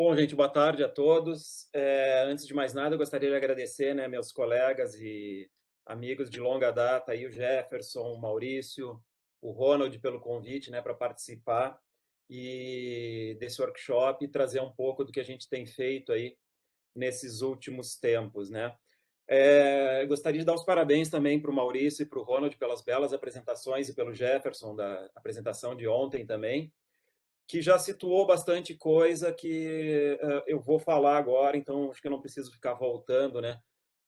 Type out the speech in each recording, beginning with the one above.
Bom, gente, boa tarde a todos. Antes de mais nada, eu gostaria de agradecer, né, meus colegas e amigos de longa data, aí, o Jefferson, o Maurício, o Ronald, pelo convite, né, para participar desse workshop e trazer um pouco do que a gente tem feito aí nesses últimos tempos, né? Gostaria de dar os parabéns também para o Maurício e para o Ronald pelas belas apresentações e pelo Jefferson da apresentação de ontem também, que já situou bastante coisa que eu vou falar agora, então acho que eu não preciso ficar voltando, né,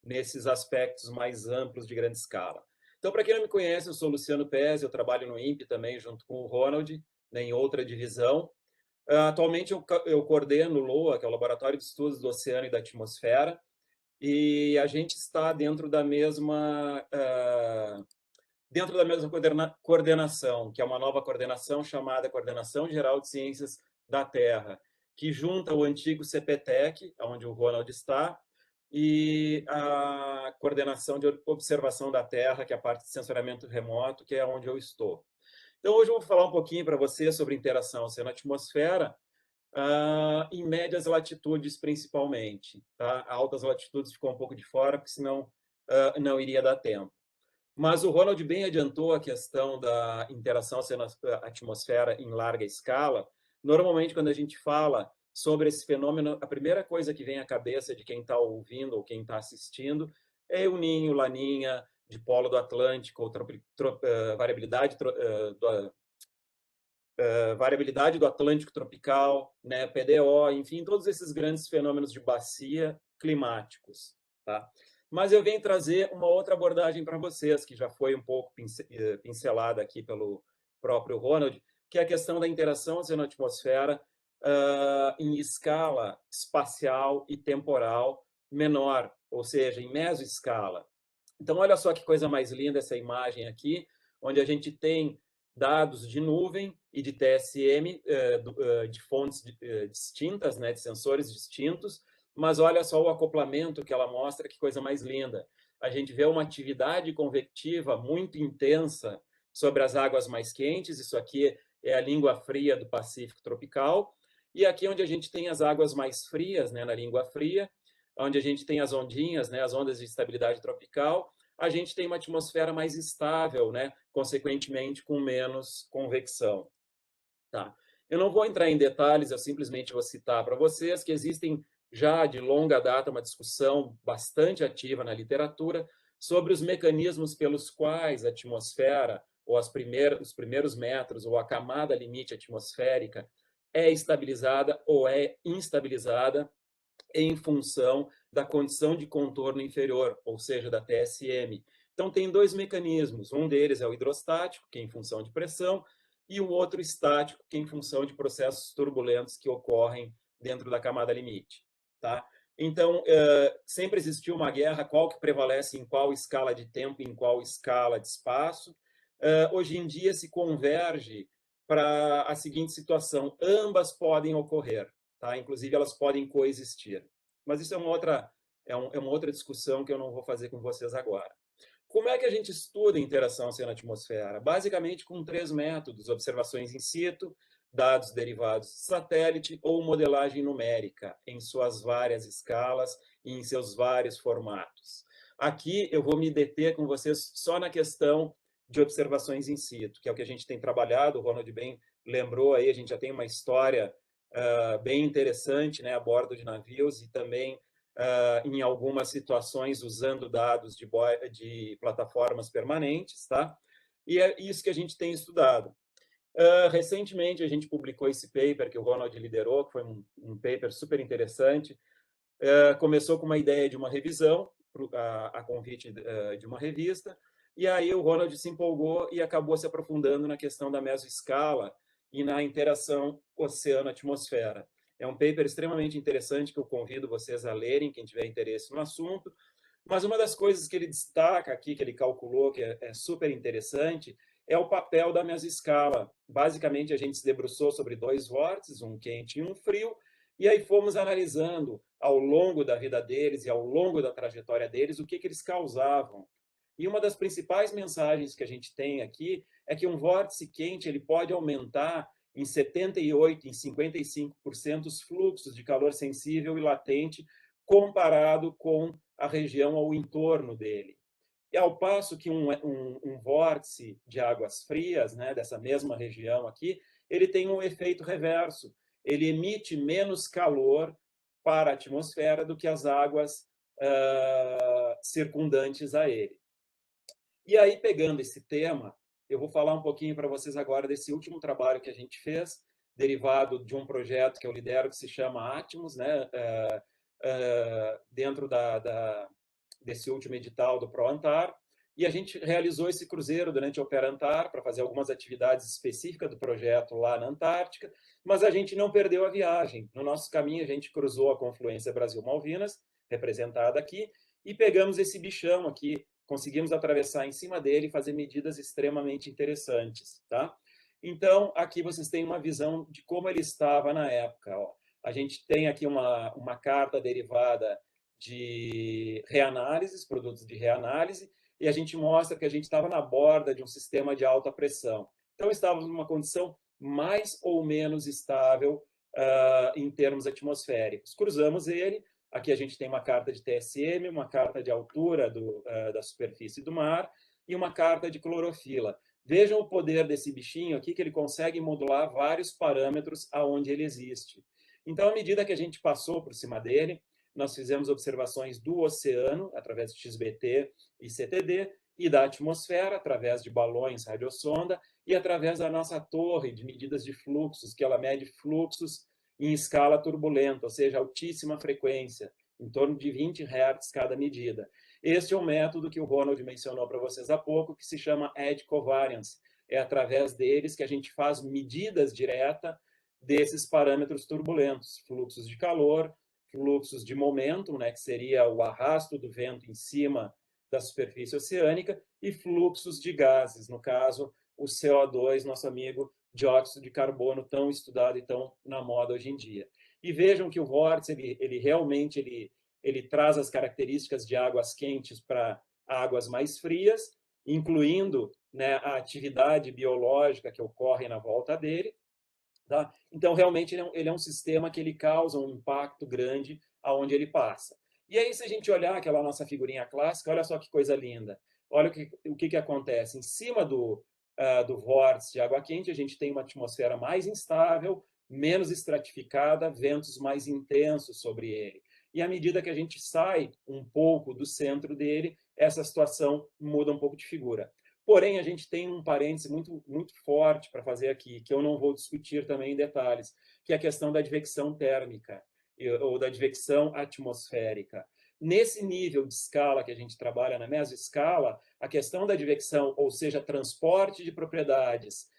nesses aspectos mais amplos de grande escala. Então, para quem não me conhece, eu sou Luciano Pes, eu trabalho no INPE também, junto com o Ronald, né, em outra divisão. Atualmente eu coordeno o LOA, que é o Laboratório de Estudos do Oceano e da Atmosfera, e a gente está dentro da mesma coordenação, que é uma nova coordenação chamada Coordenação Geral de Ciências da Terra, que junta o antigo CPTEC, onde o Ronald está, e a Coordenação de Observação da Terra, que é a parte de sensoriamento remoto, que é onde eu estou. Então, hoje eu vou falar um pouquinho para você sobre interação oceano-atmosfera, em médias latitudes, principalmente. Tá? Altas latitudes ficou um pouco de fora, porque senão não iria dar tempo. Mas o Ronald bem adiantou a questão da interação oceano-atmosfera em larga escala. Normalmente, quando a gente fala sobre esse fenômeno, a primeira coisa que vem à cabeça de quem está ouvindo ou quem está assistindo é o Ninho, Laninha, dipolo do Atlântico, variabilidade do Atlântico tropical, né, PDO, enfim, todos esses grandes fenômenos de bacia climáticos. Tá? Mas eu venho trazer uma outra abordagem para vocês, que já foi um pouco pincelada aqui pelo próprio Ronald, que é a questão da interação oceano-atmosfera em escala espacial e temporal menor, ou seja, em mesoescala. Então, olha só que coisa mais linda essa imagem aqui, onde a gente tem dados de nuvem e de TSM, de fontes distintas, né, de sensores distintos, mas olha só o acoplamento que ela mostra, que coisa mais linda. A gente vê uma atividade convectiva muito intensa sobre as águas mais quentes, isso aqui é a língua fria do Pacífico tropical, e aqui onde a gente tem as águas mais frias, né, na língua fria, onde a gente tem as ondinhas, né, as ondas de estabilidade tropical, a gente tem uma atmosfera mais estável, né, consequentemente com menos convecção. Tá? Eu não vou entrar em detalhes, eu simplesmente vou citar para vocês que existem já de longa data uma discussão bastante ativa na literatura sobre os mecanismos pelos quais a atmosfera, ou os primeiros metros, ou a camada limite atmosférica é estabilizada ou é instabilizada em função da condição de contorno inferior, ou seja, da TSM. Então, tem dois mecanismos. Um deles é o hidrostático, que é em função de pressão, e o outro estático, que é em função de processos turbulentos que ocorrem dentro da camada limite. Tá? Então, sempre existiu uma guerra, qual que prevalece em qual escala de tempo, em qual escala de espaço. Hoje em dia se converge para a seguinte situação: ambas podem ocorrer, tá? Inclusive elas podem coexistir. Mas isso é uma outra discussão que eu não vou fazer com vocês agora. Como é que a gente estuda a interação oceano-atmosfera? Basicamente com três métodos: observações in situ, dados derivados de satélite ou modelagem numérica, em suas várias escalas e em seus vários formatos. Aqui eu vou me deter com vocês só na questão de observações in situ, que é o que a gente tem trabalhado. O Ronald bem lembrou aí, a gente já tem uma história bem interessante, né, a bordo de navios e também em algumas situações usando dados de plataformas permanentes, tá? E é isso que a gente tem estudado. Recentemente, a gente publicou esse paper que o Ronald liderou, que foi um paper super interessante. Começou com uma ideia de uma revisão, a convite de uma revista, e aí o Ronald se empolgou e acabou se aprofundando na questão da mesoescala e na interação oceano-atmosfera. É um paper extremamente interessante que eu convido vocês a lerem, quem tiver interesse no assunto. Mas uma das coisas que ele destaca aqui, que ele calculou, que é super interessante, é o papel da mesoscala. Basicamente, a gente se debruçou sobre dois vórtices, um quente e um frio, e aí fomos analisando ao longo da vida deles e ao longo da trajetória deles o que eles causavam. E uma das principais mensagens que a gente tem aqui é que um vórtice quente ele pode aumentar em 78%, em 55% os fluxos de calor sensível e latente comparado com a região ao entorno dele. E ao passo que um vórtice de águas frias, né, dessa mesma região aqui, ele tem um efeito reverso. Ele emite menos calor para a atmosfera do que as águas circundantes a ele. E aí, pegando esse tema, eu vou falar um pouquinho para vocês agora desse último trabalho que a gente fez, derivado de um projeto que eu lidero, que se chama Atmos, né? Dentro desse último edital do ProAntar. E a gente realizou esse cruzeiro durante a Opera Antar para fazer algumas atividades específicas do projeto lá na Antártica, mas a gente não perdeu a viagem. No nosso caminho, a gente cruzou a confluência Brasil-Malvinas, representada aqui, e pegamos esse bichão aqui, conseguimos atravessar em cima dele e fazer medidas extremamente interessantes, tá? Então, aqui vocês têm uma visão de como ele estava na época. Ó. A gente tem aqui uma carta derivada de reanálises, produtos de reanálise, e a gente mostra que a gente estava na borda de um sistema de alta pressão. Então, estávamos numa condição mais ou menos estável em termos atmosféricos. Cruzamos ele, aqui a gente tem uma carta de TSM, uma carta de altura da superfície do mar e uma carta de clorofila. Vejam o poder desse bichinho aqui, que ele consegue modular vários parâmetros aonde ele existe. Então, à medida que a gente passou por cima dele, nós fizemos observações do oceano, através de XBT e CTD, e da atmosfera, através de balões radiosonda, e através da nossa torre de medidas de fluxos, que ela mede fluxos em escala turbulenta, ou seja, altíssima frequência, em torno de 20 Hz cada medida. Este é o método que o Ronald mencionou para vocês há pouco, que se chama Edge Covariance. É através deles que a gente faz medidas diretas desses parâmetros turbulentos, fluxos de calor, fluxos de momento, né, que seria o arrasto do vento em cima da superfície oceânica, e fluxos de gases, no caso, o CO2, nosso amigo dióxido de carbono, tão estudado e tão na moda hoje em dia. E vejam que o vórtice, ele realmente ele traz as características de águas quentes para águas mais frias, incluindo, né, a atividade biológica que ocorre na volta dele. Tá? Então, realmente, ele é um sistema que ele causa um impacto grande aonde ele passa. E aí, se a gente olhar aquela nossa figurinha clássica, olha só que coisa linda. Olha o que acontece. Em cima do vórtice de água quente, a gente tem uma atmosfera mais instável, menos estratificada, ventos mais intensos sobre ele. E à medida que a gente sai um pouco do centro dele, essa situação muda um pouco de figura. Porém, a gente tem um parêntese muito forte para fazer aqui, que eu não vou discutir também em detalhes, que é a questão da advecção térmica ou da advecção atmosférica. Nesse nível de escala que a gente trabalha na mesoscala, a questão da advecção, ou seja, transporte de propriedades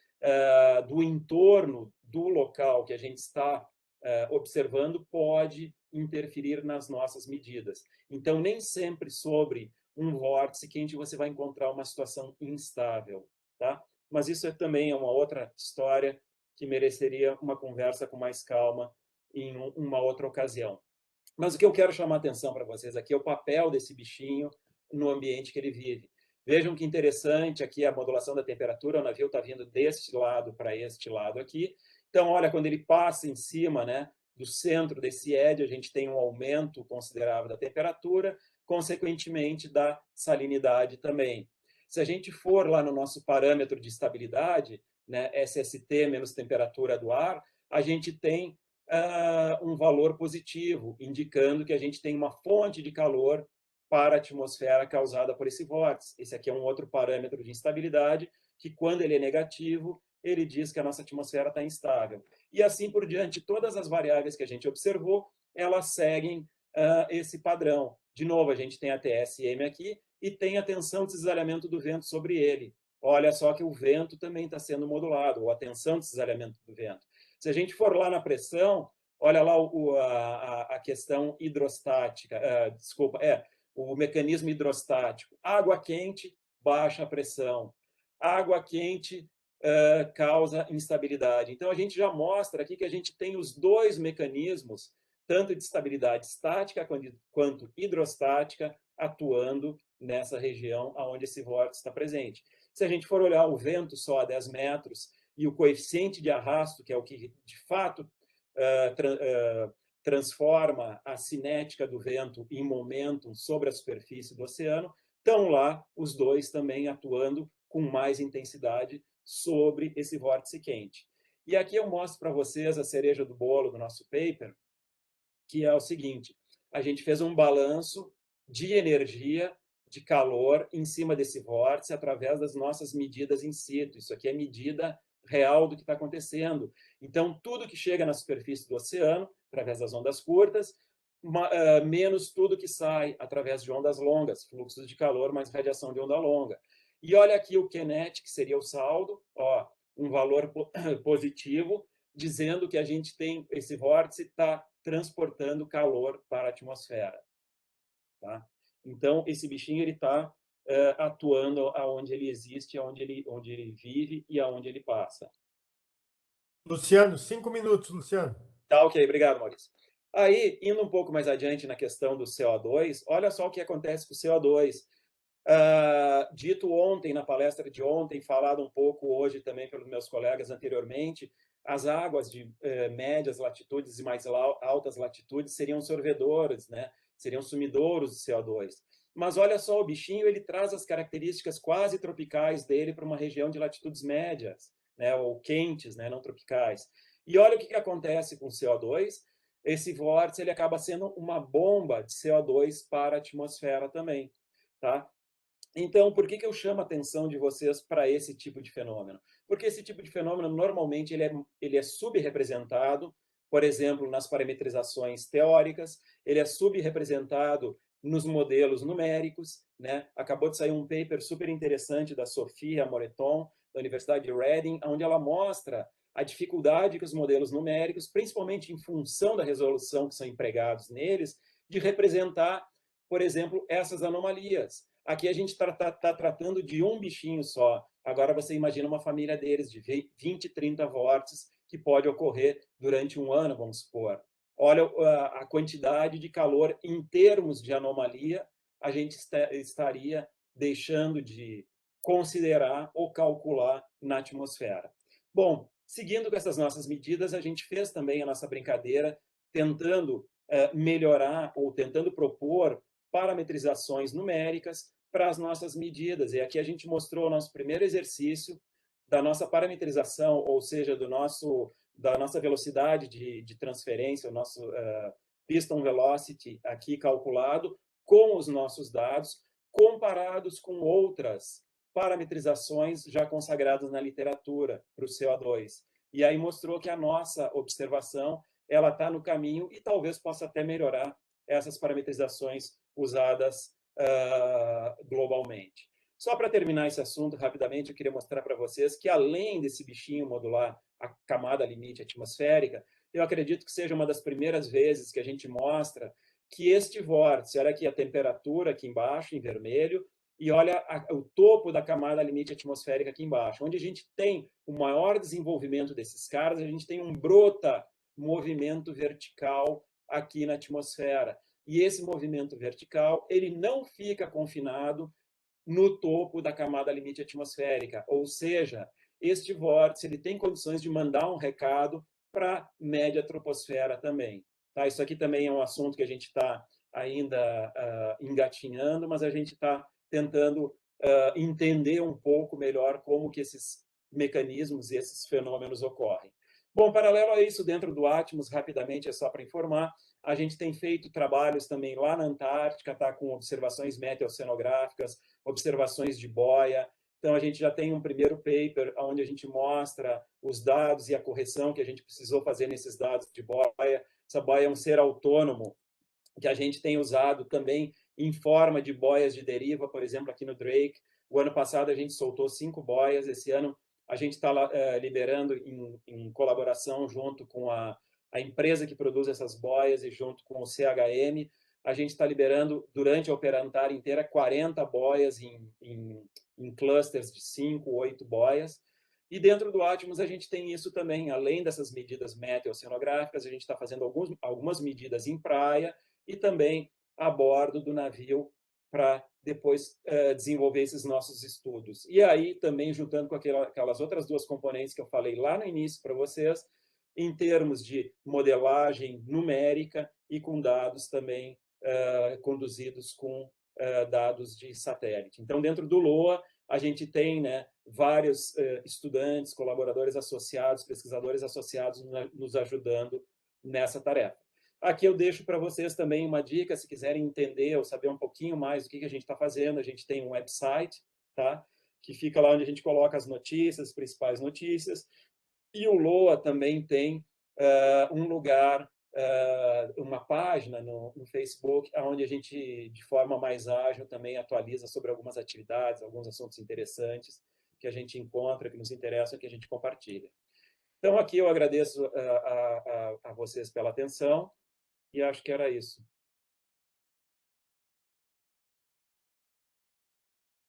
do entorno do local que a gente está observando, pode interferir nas nossas medidas. Então, nem sempre sobre um vórtice quente você vai encontrar uma situação instável, tá? Mas isso também é uma outra história que mereceria uma conversa com mais calma em uma outra ocasião. Mas o que eu quero chamar a atenção para vocês aqui é o papel desse bichinho no ambiente que ele vive. Vejam que interessante aqui a modulação da temperatura, o navio está vindo deste lado para este lado aqui. Então, olha, quando ele passa em cima, né, do centro desse edge, a gente tem um aumento considerável da temperatura, consequentemente da salinidade também. Se a gente for lá no nosso parâmetro de estabilidade, né, SST menos temperatura do ar, a gente tem um valor positivo, indicando que a gente tem uma fonte de calor para a atmosfera causada por esse vórtice. Esse aqui é um outro parâmetro de instabilidade, que quando ele é negativo, ele diz que a nossa atmosfera está instável. E assim por diante, todas as variáveis que a gente observou, elas seguem esse padrão. De novo, a gente tem a TSM aqui e tem a tensão de cisalhamento do vento sobre ele. Olha só que o vento também está sendo modulado, ou a tensão de cisalhamento do vento. Se a gente for lá na pressão, olha lá a questão hidrostática, o mecanismo hidrostático. Água quente, baixa pressão. Água quente causa instabilidade. Então, a gente já mostra aqui que a gente tem os dois mecanismos, tanto de estabilidade estática quanto hidrostática, atuando nessa região onde esse vórtice está presente. Se a gente for olhar o vento só a 10 metros, e o coeficiente de arrasto, que é o que de fato transforma a cinética do vento em momentum sobre a superfície do oceano, estão lá os dois também atuando com mais intensidade sobre esse vórtice quente. E aqui eu mostro para vocês a cereja do bolo do nosso paper, que é o seguinte: a gente fez um balanço de energia, de calor, em cima desse vórtice, através das nossas medidas in situ. Isso aqui é medida real do que está acontecendo. Então, tudo que chega na superfície do oceano, através das ondas curtas, menos tudo que sai através de ondas longas, fluxos de calor mais radiação de onda longa. E olha aqui o kinetic, que seria o saldo, ó, um valor positivo, dizendo que a gente tem, esse vórtice está transportando calor para a atmosfera. Tá? Então, esse bichinho ele está atuando aonde ele existe, onde ele vive e aonde ele passa. Luciano, 5 minutos, Luciano. Tá, ok, obrigado, Maurício. Aí, indo um pouco mais adiante na questão do CO2, olha só o que acontece com o CO2. Dito ontem, na palestra de ontem, falado um pouco hoje também pelos meus colegas anteriormente, as águas de médias latitudes e mais altas latitudes seriam sorvedoras, né? Seriam sumidouros de CO2. Mas olha só, o bichinho ele traz as características quase tropicais dele para uma região de latitudes médias, né? Ou quentes, né? Não tropicais. E olha o que acontece com o CO2. Esse vórtice ele acaba sendo uma bomba de CO2 para a atmosfera também. Tá? Então, por que eu chamo a atenção de vocês para esse tipo de fenômeno? Porque esse tipo de fenômeno, normalmente, ele é subrepresentado, por exemplo, nas parametrizações teóricas, ele é subrepresentado nos modelos numéricos, né? Acabou de sair um paper super interessante da Sofia Moreton, da Universidade de Reading, onde ela mostra a dificuldade que os modelos numéricos, principalmente em função da resolução que são empregados neles, de representar, por exemplo, essas anomalias. Aqui a gente está tratando de um bichinho só. Agora você imagina uma família deles de 20, 30 vórtices que pode ocorrer durante um ano, vamos supor. Olha a quantidade de calor em termos de anomalia a gente estaria deixando de considerar ou calcular na atmosfera. Bom, seguindo com essas nossas medidas, a gente fez também a nossa brincadeira tentando melhorar ou tentando propor parametrizações numéricas para as nossas medidas. E aqui a gente mostrou o nosso primeiro exercício da nossa parametrização, ou seja, da nossa velocidade de transferência, o nosso piston velocity aqui calculado com os nossos dados, comparados com outras parametrizações já consagradas na literatura para o CO2. E aí mostrou que a nossa observação ela está no caminho e talvez possa até melhorar essas parametrizações usadas globalmente. Só para terminar esse assunto rapidamente, eu queria mostrar para vocês que, além desse bichinho modular, a camada limite atmosférica, eu acredito que seja uma das primeiras vezes que a gente mostra que este vórtice, olha aqui a temperatura aqui embaixo, em vermelho, e olha o topo da camada limite atmosférica aqui embaixo, onde a gente tem o maior desenvolvimento desses caras, a gente tem um brota movimento vertical aqui na atmosfera. E esse movimento vertical, ele não fica confinado no topo da camada limite atmosférica, ou seja, este vórtice ele tem condições de mandar um recado para a média troposfera também. Tá? Isso aqui também é um assunto que a gente está ainda engatinhando, mas a gente está tentando entender um pouco melhor como que esses mecanismos e esses fenômenos ocorrem. Bom, paralelo a isso, dentro do Atmos, rapidamente, é só para informar, a gente tem feito trabalhos também lá na Antártica, tá, com observações meteocenográficas, observações de boia. Então, a gente já tem um primeiro paper onde a gente mostra os dados e a correção que a gente precisou fazer nesses dados de boia. Essa boia é um ser autônomo que a gente tem usado também em forma de boias de deriva, por exemplo, aqui no Drake. O ano passado a gente soltou 5 boias, esse ano a gente está liberando em colaboração junto com a empresa que produz essas boias e junto com o CHM, a gente está liberando durante a Operantar inteira 40 boias em clusters de 5, 8 boias. E dentro do Atmos a gente tem isso também, além dessas medidas meteocenográficas, a gente está fazendo algumas medidas em praia e também a bordo do navio para depois desenvolver esses nossos estudos. E aí, também, juntando com aquelas outras duas componentes que eu falei lá no início para vocês, em termos de modelagem numérica e com dados também conduzidos com dados de satélite. Então, dentro do LOA, a gente tem, né, vários estudantes, colaboradores associados, pesquisadores associados nos ajudando nessa tarefa. Aqui eu deixo para vocês também uma dica, se quiserem entender ou saber um pouquinho mais do que a gente está fazendo, a gente tem um website, tá? Que fica lá onde a gente coloca as notícias, as principais notícias, e o LOA também tem um lugar, uma página no Facebook, onde a gente, de forma mais ágil, também atualiza sobre algumas atividades, alguns assuntos interessantes que a gente encontra, que nos interessam, que a gente compartilha. Então, aqui eu agradeço a vocês pela atenção e acho que era isso.